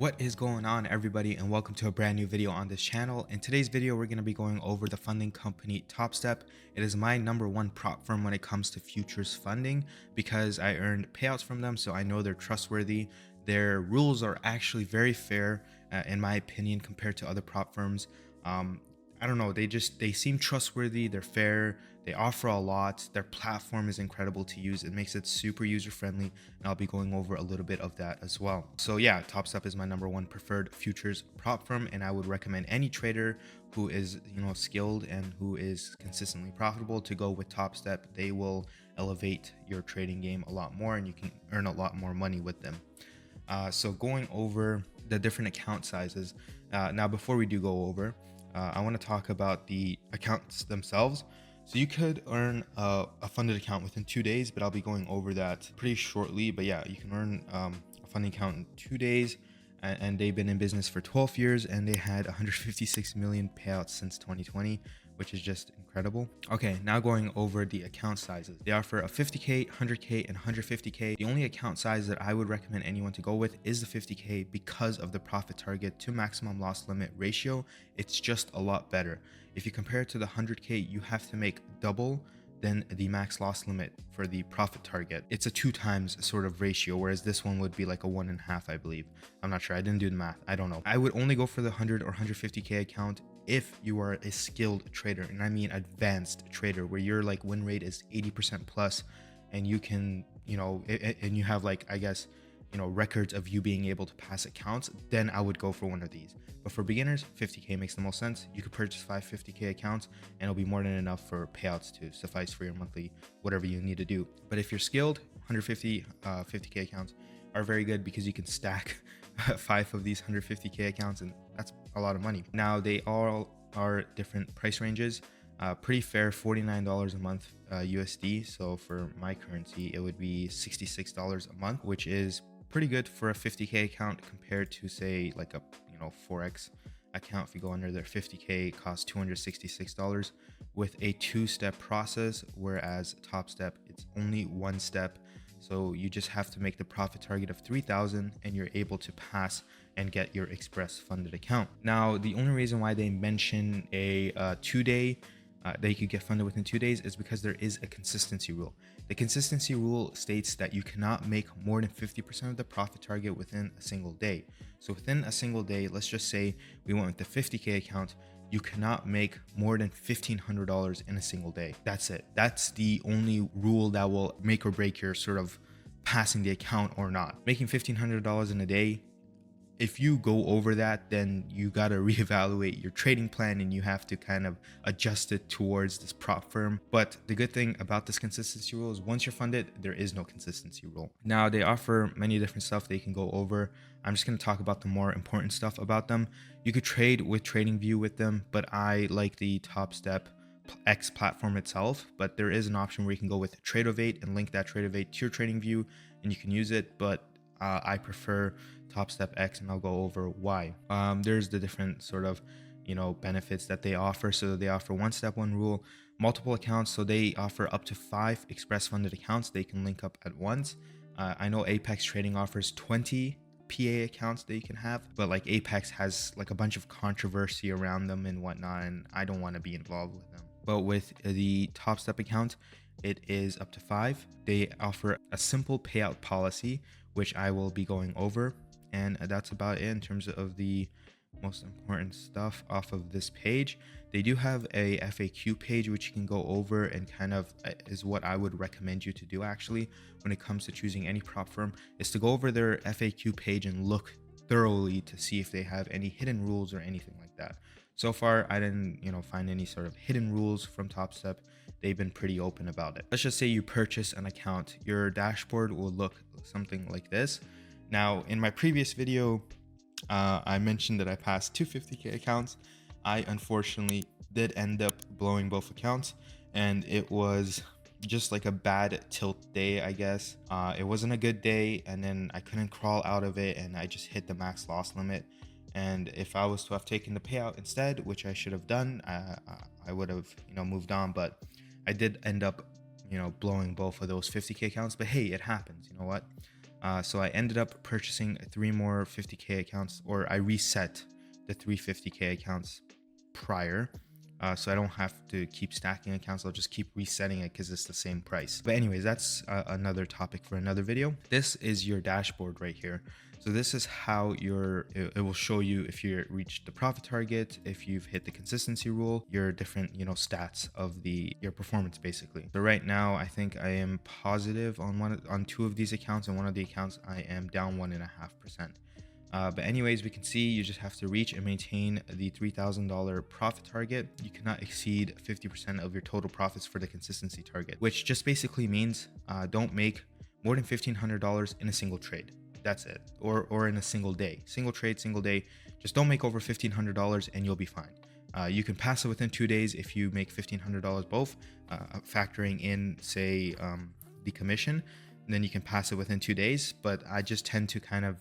What is going on, everybody, and welcome to a brand new video on this channel. In today's video, we're going to be going over the funding company Topstep. It is my number one prop firm when it comes to futures funding because I earned payouts from them, so I know they're trustworthy. Their rules are actually very fair, in my opinion, compared to other prop firms. I don't know, they seem trustworthy, they're fair, they offer a lot, their platform is incredible to use, it makes it super user friendly, and I'll be going over a little bit of that as well. So yeah, Topstep is my number one preferred futures prop firm, and I would recommend any trader who is skilled and who is consistently profitable to go with Topstep. They will elevate your trading game a lot more and you can earn a lot more money with them. So going over the different account sizes, now before we do go over, I want to talk about the accounts themselves. So you could earn a funded account within 2 days, but I'll be going over that pretty shortly. But yeah, you can earn a funding account in 2 days, and they've been in business for 12 years and they had 156 million payouts since 2020, which is just incredible. Okay, now going over the account sizes. They offer a 50K, 100K, and 150K. The only account size that I would recommend anyone to go with is the 50K because of the profit target to maximum loss limit ratio. It's just a lot better. If you compare it to the 100K, you have to make double than the max loss limit for the profit target. It's a 2 times sort of ratio, whereas this one would be like a 1.5, I believe. I'm not sure, I didn't do the math, I don't know. I would only go for the 100 or 150K account if you are a skilled trader, and I mean advanced trader, where your like win rate is 80% plus, and you can, and you have like, I guess, records of you being able to pass accounts, then I would go for one of these. But for beginners, 50K makes the most sense. You could purchase 5 50K accounts and it'll be more than enough for payouts to suffice for your monthly whatever you need to do. But if you're skilled, 150 50K accounts are very good because you can stack 5 of these 150K accounts, and that's a lot of money. Now they all are different price ranges. Pretty fair, $49 a month USD. So for my currency, it would be $66 a month, which is pretty good for a 50K account compared to say like a Forex account. If you go under there, 50K costs $266 with a 2-step process, whereas Topstep, it's only 1 step. So you just have to make the profit target of 3,000 and you're able to pass and get your express funded account. Now, the only reason why they mention a 2-day that you could get funded within 2 days is because there is a consistency rule. The consistency rule states that you cannot make more than 50% of the profit target within a single day. So within a single day, let's just say we went with the 50K account, you cannot make more than $1,500 in a single day. That's it. That's the only rule that will make or break your sort of passing the account or not. Making $1,500 in a day, if you go over that, then you got to reevaluate your trading plan and you have to kind of adjust it towards this prop firm. But the good thing about this consistency rule is once you're funded, there is no consistency rule. Now they offer many different stuff they can go over. I'm just going to talk about the more important stuff about them. You could trade with TradingView with them, but I like the TopstepX platform itself. But there is an option where you can go with Tradeovate and link that Tradeovate to your TradingView and you can use it. But I prefer TopstepX, and I'll go over why. There's the different sort of benefits that they offer. So they offer 1-step 1 rule, multiple accounts. So they offer up to 5 express funded accounts they can link up at once. I know Apex Trading offers 20 PA accounts that you can have, but like Apex has like a bunch of controversy around them and whatnot, and I don't want to be involved with them. But with the Topstep account, it is up to 5. They offer a simple payout policy, which I will be going over, and that's about it in terms of the most important stuff off of this page. They do have a FAQ page which you can go over, and kind of is what I would recommend you to do actually when it comes to choosing any prop firm, is to go over their FAQ page and look thoroughly to see if they have any hidden rules or anything like that. So far, I didn't find any sort of hidden rules from Topstep. They've been pretty open about it. Let's just say you purchase an account. Your dashboard will look something like this. Now, in my previous video, I mentioned that I passed 250K accounts. I unfortunately did end up blowing both accounts, and it was just like a bad tilt day, I guess. It wasn't a good day, and then I couldn't crawl out of it, and I just hit the max loss limit. And if I was to have taken the payout instead, which I should have done, I would have moved on. But I did end up blowing both of those 50K accounts. But hey, it happens. You know what? So I ended up purchasing 3 more 50K accounts, or I reset the 350K accounts prior. So I don't have to keep stacking accounts. I'll just keep resetting it because it's the same price. But anyways, that's another topic for another video. This is your dashboard right here. So this is how it will show you if you reached the profit target, if you've hit the consistency rule, your different, stats of your performance basically. So right now, I think I am positive on 2 of these accounts, and 1 of the accounts I am down 1.5%. But anyways, we can see you just have to reach and maintain the $3,000 profit target. You cannot exceed 50% of your total profits for the consistency target, which just basically means don't make more than $1,500 in a single trade. That's it. Or in a single day. Single trade, single day. Just don't make over $1,500 and you'll be fine. You can pass it within 2 days if you make $1,500 both, factoring in, say, the commission. And then you can pass it within 2 days. But I just tend to kind of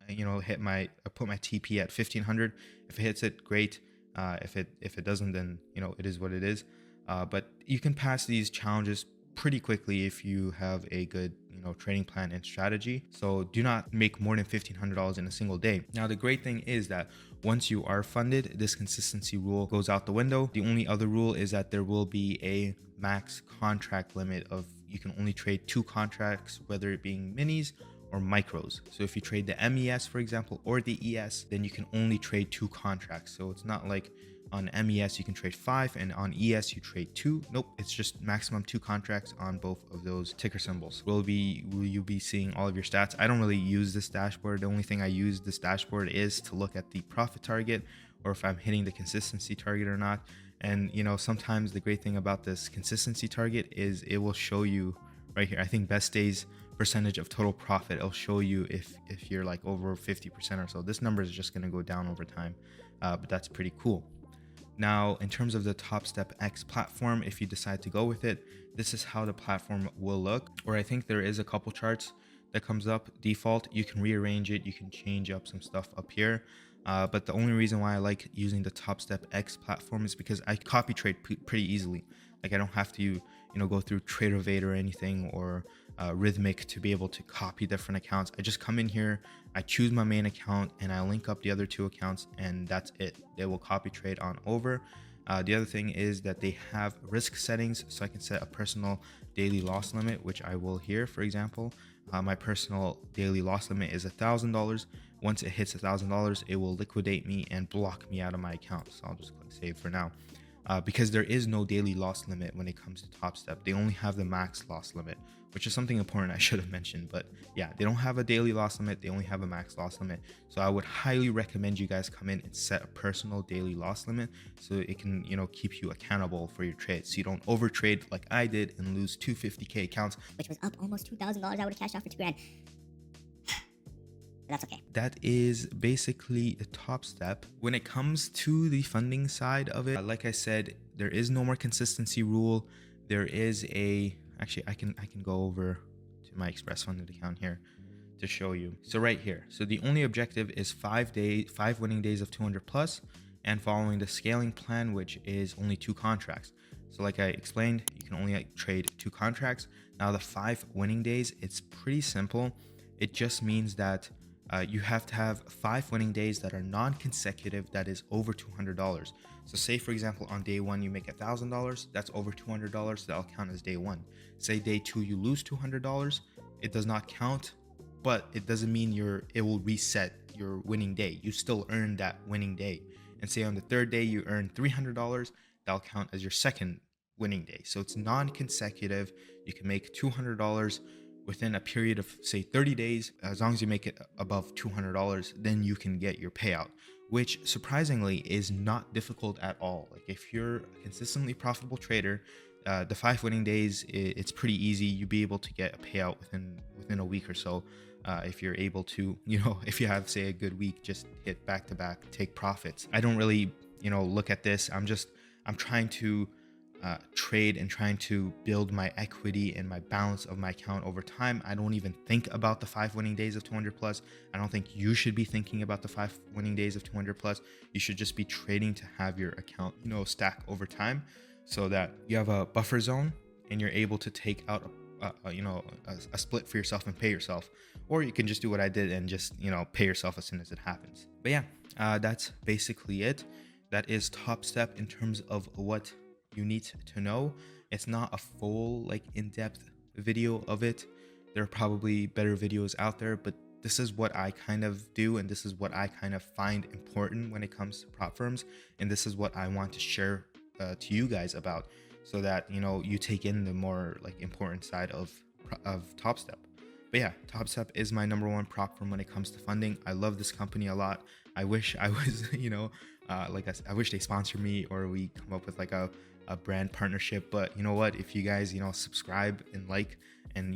put my TP at 1,500. If it hits it, great. If it doesn't, then it is what it is. But you can pass these challenges pretty quickly if you have a good trading plan and strategy. So do not make more than $1,500 in a single day. Now the great thing is that once you are funded, this consistency rule goes out the window. The only other rule is that there will be a max contract limit of you can only trade 2 contracts, whether it being minis or micros. So if you trade the MES, for example, or the ES, then you can only trade 2 contracts. So it's not like on MES you can trade 5 and on ES you trade 2. Nope, it's just maximum 2 contracts on both of those ticker symbols. Will you be seeing all of your stats? I don't really use this dashboard. The only thing I use this dashboard is to look at the profit target, or if I'm hitting the consistency target or not. And sometimes the great thing about this consistency target is it will show you right here. I think best days percentage of total profit. It'll show you if you're like over 50% or so. This number is just going to go down over time, but that's pretty cool. Now, in terms of the TopstepX platform, if you decide to go with it, this is how the platform will look. Or I think there is a couple charts that comes up default. You can rearrange it. You can change up some stuff up here. But the only reason why I like using the TopstepX platform is because I copy trade pretty easily. Like I don't have to, go through TraderVate or anything, or Rhythmic to be able to copy different accounts. I just come in here, I choose my main account, and I link up the other 2 accounts, and that's it. They will copy trade on over. The other thing is that they have risk settings, so I can set a personal daily loss limit, which I will here. For example, my personal daily loss limit is $1,000. Once it hits $1,000, it will liquidate me and block me out of my account. So I'll just click save for now. Because there is no daily loss limit when it comes to Topstep. They only have the max loss limit, which is something important I should have mentioned. But yeah, they don't have a daily loss limit. They only have a max loss limit. So I would highly recommend you guys come in and set a personal daily loss limit so it can, keep you accountable for your trades. So you don't overtrade like I did and lose 250K accounts, which was up almost $2,000. I would have cashed out for $2,000. That's okay. That is basically the Topstep. When it comes to the funding side of it, like I said, there is no more consistency rule. There is actually I can go over to my Express Funded account here to show you. So right here, so the only objective is 5 winning days of 200 plus, and following the scaling plan, which is only 2 contracts. So like I explained, you can only trade 2 contracts. Now the 5 winning days, it's pretty simple. It just means that you have to have 5 winning days that are non-consecutive, that is over $200. So say for example on day 1 you make $1,000, that's over $200, that'll count as day 1. Say day 2 you lose $200, it does not count, but it doesn't mean it will reset your winning day. You still earn that winning day. And say on the 3rd day you earn $300, that'll count as your 2nd winning day. So it's non-consecutive. You can make $200 within a period of say 30 days. As long as you make it above $200, then you can get your payout, which surprisingly is not difficult at all. Like if you're a consistently profitable trader, the 5 winning days, it's pretty easy. You'll be able to get a payout within a week or so. If you're able to, if you have say a good week, just hit back to back, take profits. I don't really, look at this. I'm trying to trade and trying to build my equity and my balance of my account over time. I don't even think about the 5 winning days of 200 plus. I don't think you should be thinking about the 5 winning days of 200 plus. You should just be trading to have your account, stack over time, so that you have a buffer zone and you're able to take out a split for yourself and pay yourself, or you can just do what I did and just pay yourself as soon as it happens. But yeah, that's basically it. That is Top Step in terms of what you need to know. It's not a full like in-depth video of it. There are probably better videos out there, but this is what I kind of do, and this is what I kind of find important when it comes to prop firms, and this is what I want to share to you guys about, so that you take in the more like important side of Topstep. But yeah, Topstep is my number one prop firm when it comes to funding. I love this company a lot. I wish I was, like I wish they sponsor me, or we come up with like a brand partnership. But you know what? If you guys, subscribe and like, and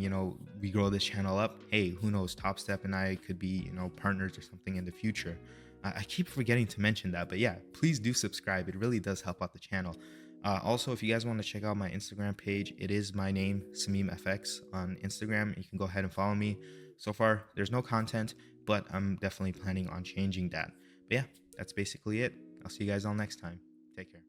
we grow this channel up, hey, who knows? Topstep and I could be, partners or something in the future. I keep forgetting to mention that, but yeah, please do subscribe. It really does help out the channel. Also, if you guys want to check out my Instagram page, it is my name, SameemFX, on Instagram. You can go ahead and follow me. So far, there's no content, but I'm definitely planning on changing that. But yeah, that's basically it. I'll see you guys all next time. Take care.